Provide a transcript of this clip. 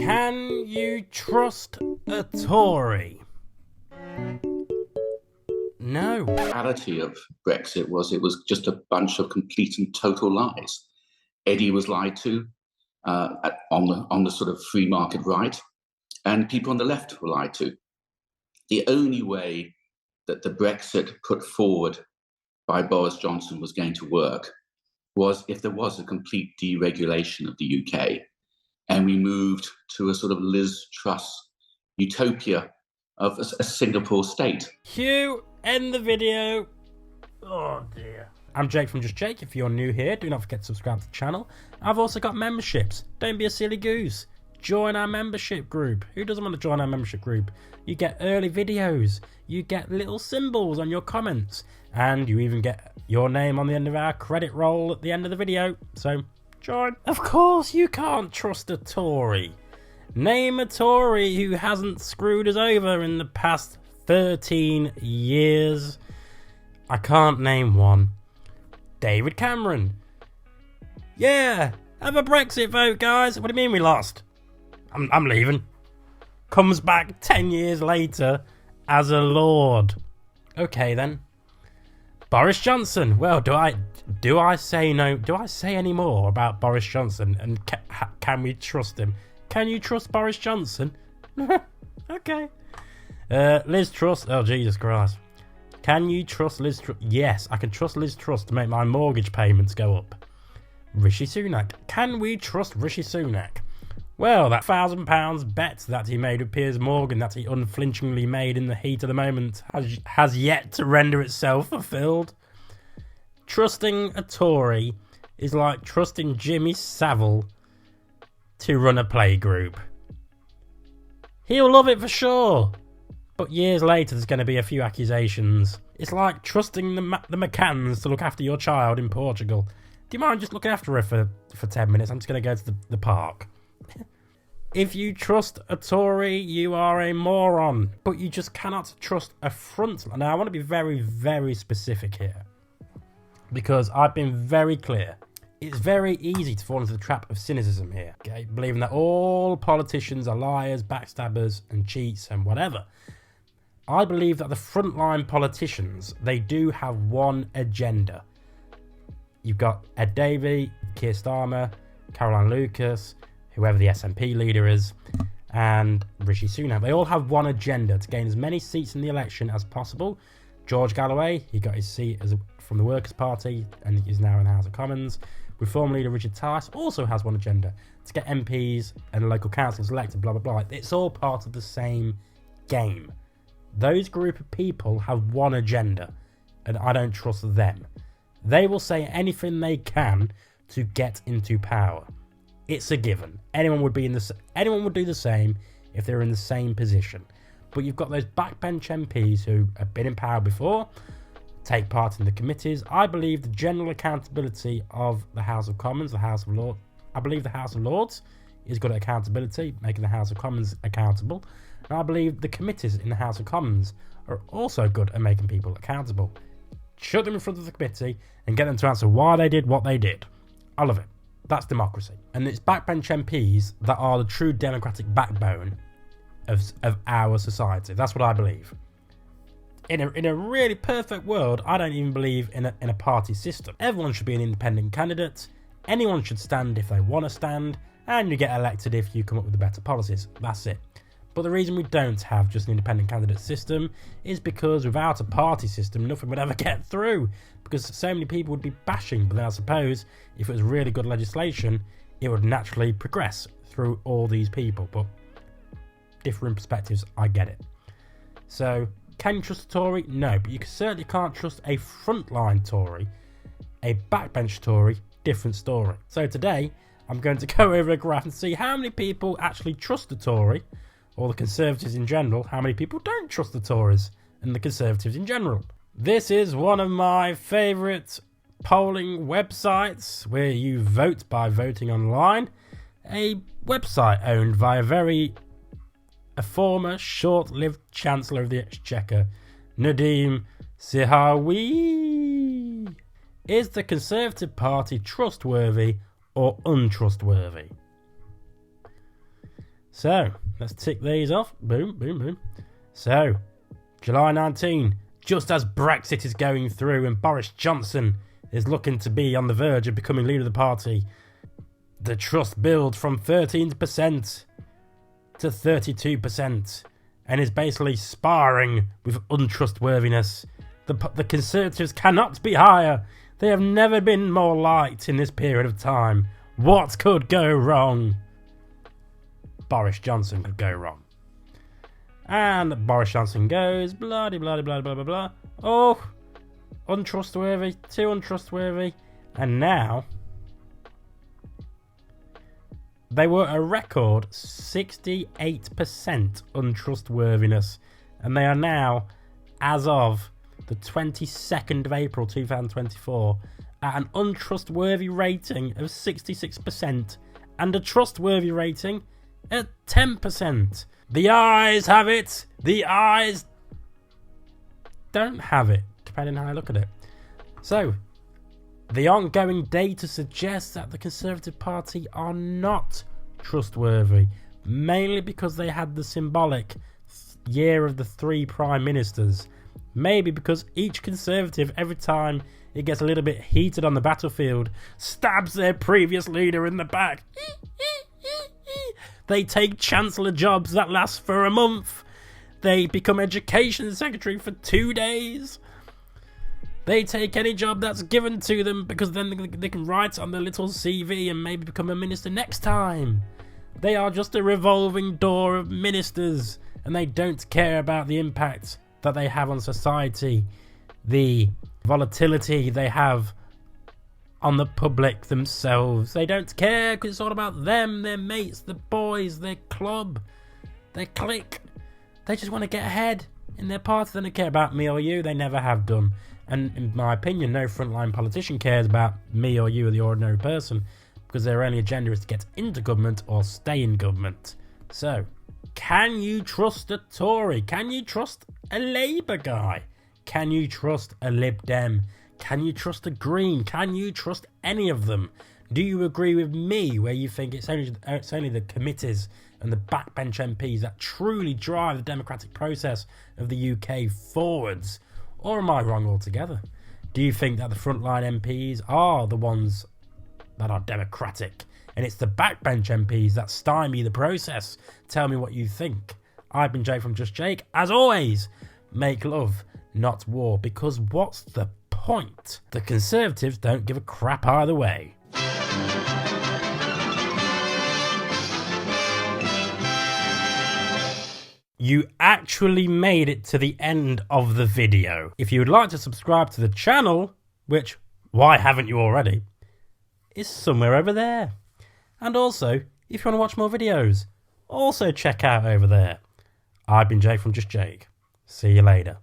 Can you trust a Tory? No. The reality of Brexit was it was just a bunch of complete and total lies. Eddie was lied to on the sort of free market right, and people on the left were lied to. The only way that the Brexit put forward by Boris Johnson was going to work was if there was a complete deregulation of the UK and we moved to a sort of Liz Truss utopia of a Singapore state. Cue, end the video. Oh dear. I'm Jake from Just Jake. If you're new here, do not forget to subscribe to the channel. I've also got memberships. Don't be a silly goose. Join our membership group. Who doesn't want to join our membership group? You get early videos. You get little symbols on your comments. And you even get your name on the end of our credit roll at the end of the video. So, join. Of course you can't trust a Tory. Name a Tory who hasn't screwed us over in the past 13 years. I can't name one. David Cameron. Yeah, have a Brexit vote, guys. What do you mean we lost? I'm leaving. Comes back 10 years later as a lord. Okay then. Boris Johnson. Well, do I say no? Do I say any more about Boris Johnson? And can we trust him? Can you trust Boris Johnson? Okay. Liz Truss. Oh, Jesus Christ. Can you trust Liz Truss? Yes, I can trust Liz Truss to make my mortgage payments go up. Rishi Sunak. Can we trust Rishi Sunak? Well, that £1,000 bet that he made with Piers Morgan that he unflinchingly made in the heat of the moment has yet to render itself fulfilled. Trusting a Tory is like trusting Jimmy Savile to run a playgroup. He'll love it for sure, but years later there's going to be a few accusations. It's like trusting the McCanns to look after your child in Portugal. Do you mind just looking after her for 10 minutes? I'm just going to go to the park. If you trust a Tory, you are a moron. But you just cannot trust a frontline. Now, I want to be very, very specific here, because I've been very clear. It's very easy to fall into the trap of cynicism here, okay? Believing that all politicians are liars, backstabbers, and cheats, and whatever. I believe that the frontline politicians, they do have one agenda. You've got Ed Davey, Keir Starmer, Caroline Lucas, whoever the SNP leader is, and Rishi Sunak. They all have one agenda: to gain as many seats in the election as possible. George Galloway, he got his seat from the Workers' Party and is now in the House of Commons. Reform leader Richard Tice also has one agenda: to get MPs and local councils elected, blah, blah, blah. It's all part of the same game. Those group of people have one agenda, and I don't trust them. They will say anything they can to get into power. It's a given. Anyone would do the same if they were in the same position. But you've got those backbench MPs who have been in power before, take part in the committees. I believe the general accountability of the House of Commons, the House of Lords. I believe the House of Lords is good at accountability, making the House of Commons accountable. And I believe the committees in the House of Commons are also good at making people accountable. Shut them in front of the committee and get them to answer why they did what they did. I love it. That's democracy. And it's backbench MPs that are the true democratic backbone of our society. That's what I believe. In a really perfect world, I don't even believe in a party system. Everyone should be an independent candidate. Anyone should stand if they want to stand. And you get elected if you come up with the better policies. That's it. But the reason we don't have just an independent candidate system is because without a party system, nothing would ever get through. Because so many people would be bashing. But then I suppose if it was really good legislation, it would naturally progress through all these people. But different perspectives, I get it. So, can you trust a Tory? No, but you certainly can't trust a frontline Tory. A backbench Tory, different story. So today, I'm going to go over a graph and see how many people actually trust the Tory, or the Conservatives in general, how many people don't trust the Tories and the Conservatives in general. This is one of my favourite polling websites where you vote by voting online. A website owned by a former short-lived Chancellor of the Exchequer, Nadeem Sihawi. Is the Conservative Party trustworthy or untrustworthy? So, let's tick these off. Boom, boom, boom. So, July 19, just as Brexit is going through and Boris Johnson is looking to be on the verge of becoming leader of the party, the trust builds from 13% to 32% and is basically sparring with untrustworthiness. The Conservatives cannot be higher. They have never been more liked in this period of time. What could go wrong? Boris Johnson could go wrong. And Boris Johnson goes, blah, blah, blah, blah, blah, blah, blah. Oh, untrustworthy, too untrustworthy. And now, they were a record 68% untrustworthiness. And they are now, as of the 22nd of April 2024, at an untrustworthy rating of 66% and a trustworthy rating at 10%. The eyes have it. The eyes don't have it, depending on how I look at it. So, the ongoing data suggests that the Conservative Party are not trustworthy, mainly because they had the symbolic year of the 3 prime ministers. Maybe because each Conservative, every time it gets a little bit heated on the battlefield, stabs their previous leader in the back. They take Chancellor jobs that last for a month. They become Education Secretary for 2 days. They take any job that's given to them because then they can write on their little CV and maybe become a minister next time. They are just a revolving door of ministers, and they don't care about the impact that they have on society, the volatility they have on the public themselves. They don't care because it's all about them, their mates, the boys, their club, their clique. They just want to get ahead in their party. They don't care about me or you. They never have done. And in my opinion, no frontline politician cares about me or you or the ordinary person, because their only agenda is to get into government or stay in government. So, can you trust a Tory? Can you trust a Labour guy? Can you trust a Lib Dem? Can you trust a Green? Can you trust any of them? Do you agree with me where you think it's only the committees and the backbench MPs that truly drive the democratic process of the UK forwards? Or am I wrong altogether? Do you think that the frontline MPs are the ones that are democratic and it's the backbench MPs that stymie the process? Tell me what you think. I've been Jake from Just Jake. As always, make love, not war, because what's the point? The Conservatives don't give a crap either way. You actually made it to the end of the video. If you would like to subscribe to the channel, which, why haven't you already, is somewhere over there. And also, if you want to watch more videos, also check out over there. I've been Jake from Just Jake. See you later.